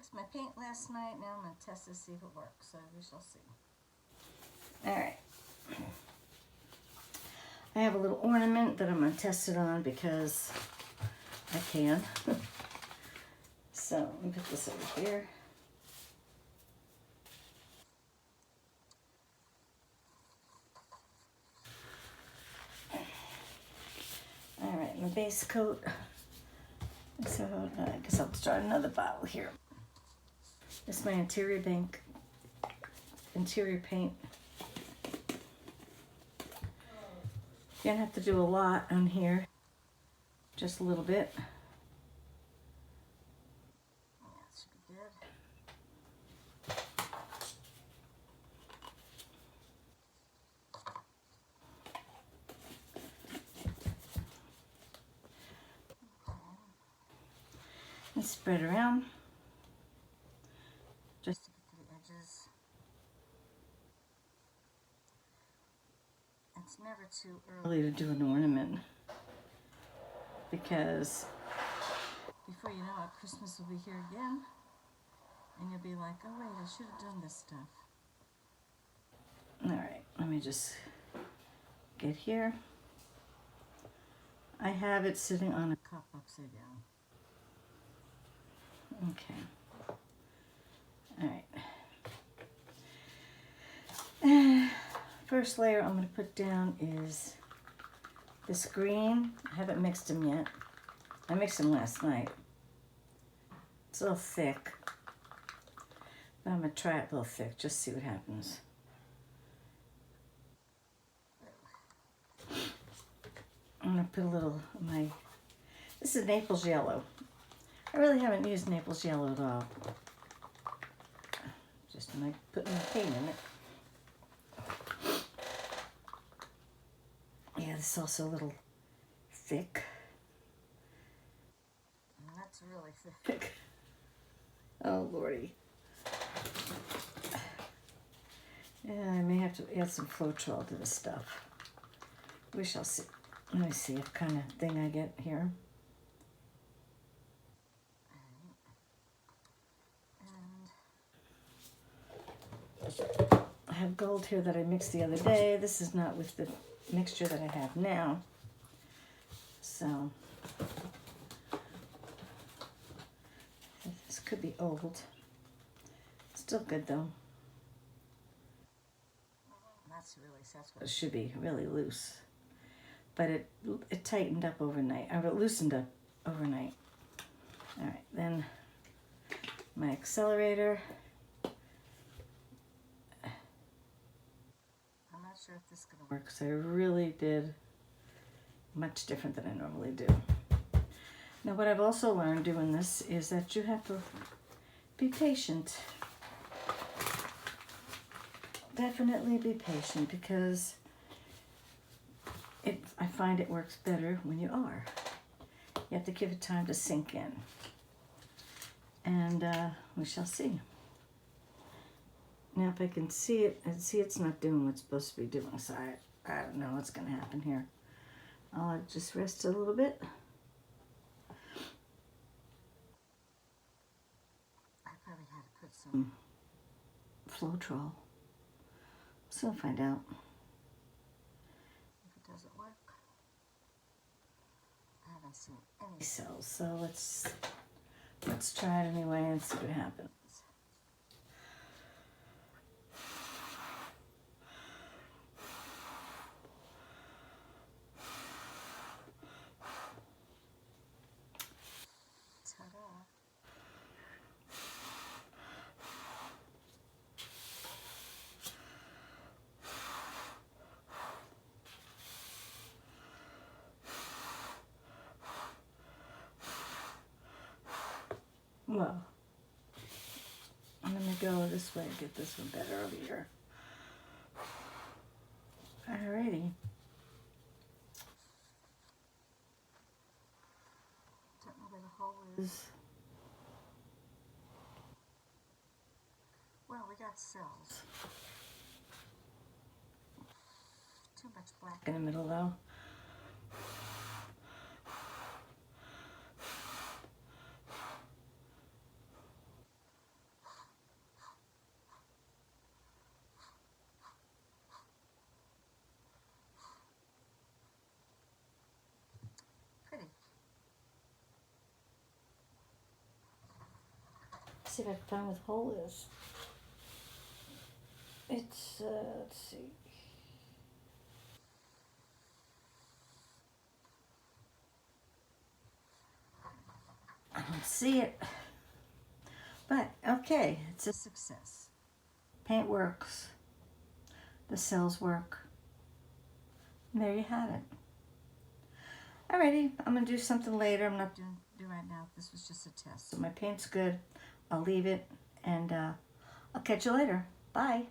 mixed my paint last night. Now I'm going to test to see if it works, so we shall see. All right. I have a little ornament that I'm going to test it on because I can. So let me put this over here. All right, my base coat. So I guess I'll start another bottle here. This is my interior paint. You don't have to do a lot on here, just a little bit. That should be good. And spread around, just to get to the edges. It's never too early to do an ornament because before you know it, Christmas will be here again and you'll be like, oh wait, I should have done this stuff. All right, let me just get here. I have it sitting on a cup upside down. Okay. All right. First layer I'm going to put down is this green. I haven't mixed them yet. I mixed them last night. It's a little thick. But I'm going to try it a little thick, just see what happens. I'm going to put a little of my... This is Naples yellow. I really haven't used Naples yellow at all. Just like putting the paint in it. Yeah, this is also a little thick. That's really thick. Oh, Lordy. Yeah, I may have to add some Floetrol to this stuff. We shall see. Let me see what kind of thing I get here. I have gold here that I mixed the other day. This is not with the mixture that I have now. So, this could be old. Still good though. That's what it should be, really loose. But it tightened up overnight, or it loosened up overnight. All right, then my accelerator. I'm not sure if this is gonna work because I really did much different than I normally do. Now what I've also learned doing this is that you have to be patient. Definitely be patient because I find it works better when you are. You have to give it time to sink in. And we shall see. Now if I can see it, and see it's not doing what it's supposed to be doing, so I don't know what's going to happen here. I'll just rest a little bit. I probably had to put some Floetrol. So I'll find out if it doesn't work. I haven't seen any cells, so let's try it anyway and see what happens. Well, I'm going to go this way and get this one better over here. Alrighty. Don't know where the hole is. Well, we got cells. Too much black in the middle though. see if I can find where the hole is. It's, let's see. I don't see it. But, okay, it's a success. Paint works. The cells work. And there you have it. Alrighty, I'm going to do something later. I'm not doing right now. This was just a test. So my paint's good. I'll leave it, and I'll catch you later. Bye.